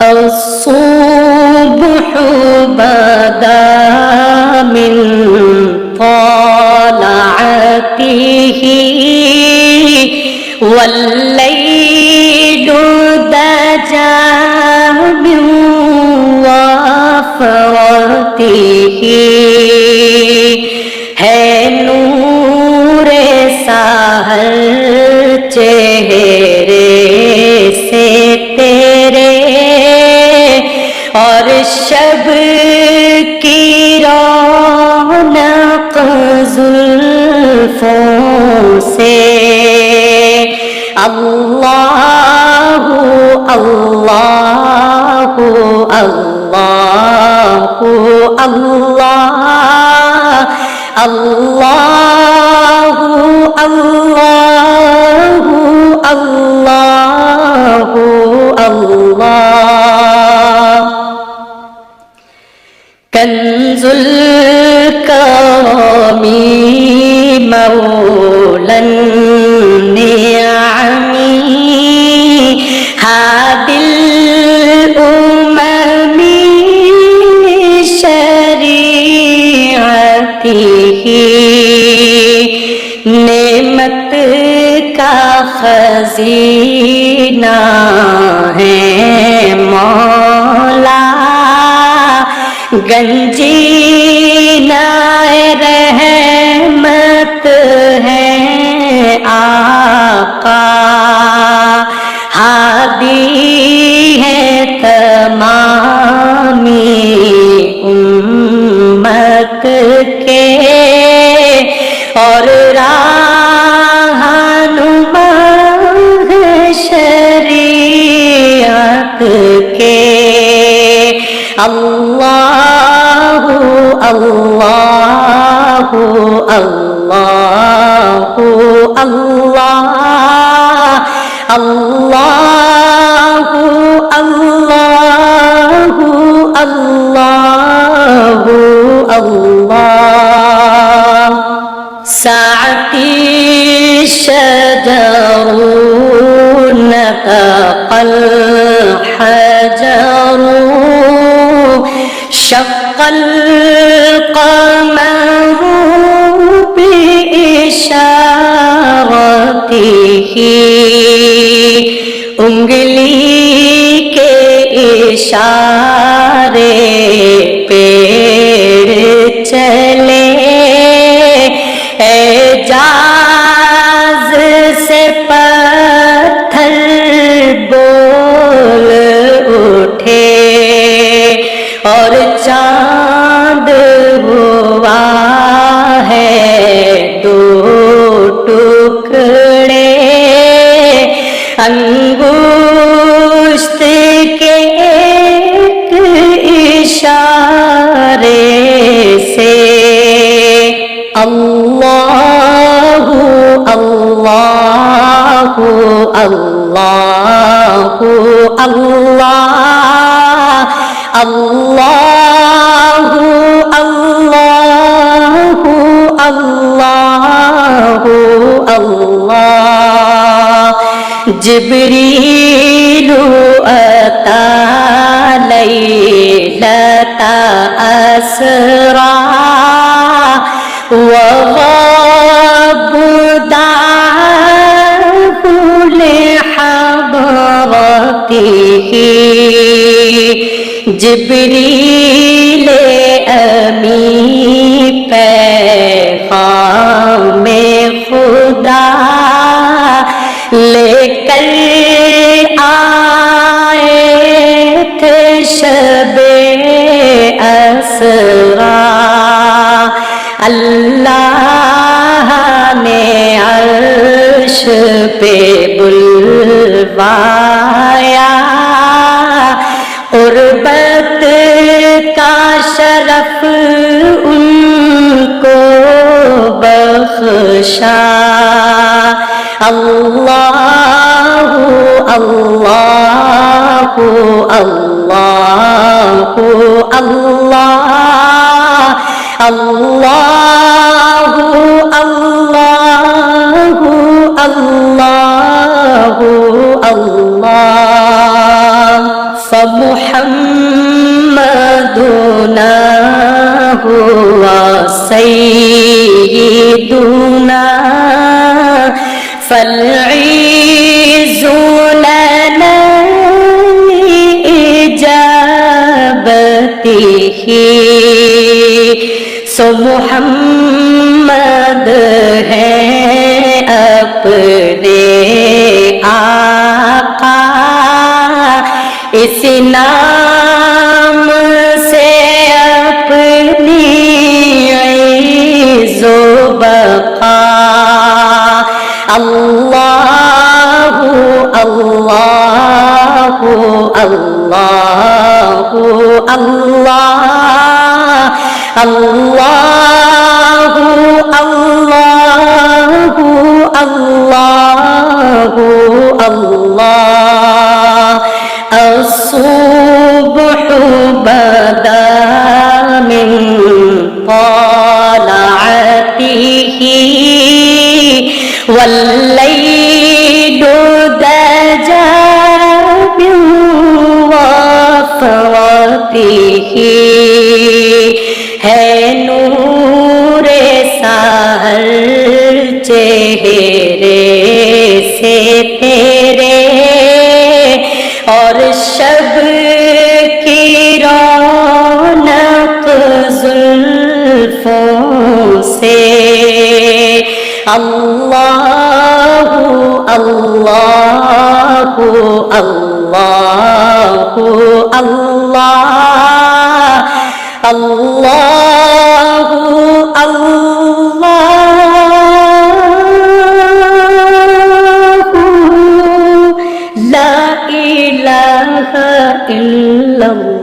الصبح بدا من طلعته والليل دجى من وفرته है नूर साहर चेहरे से तेरे और शब की रौनक जुल्फों से अल्लाहु अल्लाहु अल्लाहु अल्लाह अल्लाहु अल्लाहु अल्लाहु अल्लाह कंजुल कौमी मौलन निअमी हादिल उम्मी शरीअतिही नेमत का खजीना है मौला गंजीनाए रहमत है आका हादी है तमामी उम्मत के और रहनुमा शरीयत के अल्लाहु अल्लाहु अल्लाहु अल्लाह अल्लाहु अल्लाहु अल्लाहु अल्लाह साअती शजरुन नतक़ल हजरु शक्कल क़मरु बिइशारतिही उंगली के इशारे पेड़ चले एजाज से पत्थर बोल उठे और चांद हुआ है दो टुकड़े अंगुष्ठ के एक इशारे से अल्लाहु अल्लाहु अल्लाहु अल्लाह अल्लाहु अल्लाहु अल्लाहु अल्लाह जिब्रीलु अता लैलता असरा वग़ब्दाहु लिहदरतिही जिब्रील अमी पैग़ाम खुदा लेकर आए थे शबे असरा अल्लाह ने अर्श पे बुलवाया क़ुर्बत का शरफ उनको बख्शा अल्लाहु अल्लाहु अल्लाहु अल्लाह अल्लाहु अल्लाहु अल्लाहु अल्लाह मुहम्मदुना हुआ सय्यिदुना फल्इज़्ज़ु लना इजाबतिही। सो मुहम्मद है अपने आका, इस नाम से अपनी इज़्ज़ो बक़ा। अल्लाहु अल्लाहु अल्लाहु अल्लाह, अल्लाहु अल्लाहु अल्लाहु अल्लाह। अस्सुब्हु बदा मिन तलअतिही वल्लैलु दजा बिन वफ़रतिही। है नूरे सहर चेहरे से तेरे, और शब की रौनक ज़ुल्फ़ों से। अल्लाहु अल्लाहु अल्लाहु अल्लाह, अल्लाहु अल्लाहु ला इलाहा इल्लल्लाह।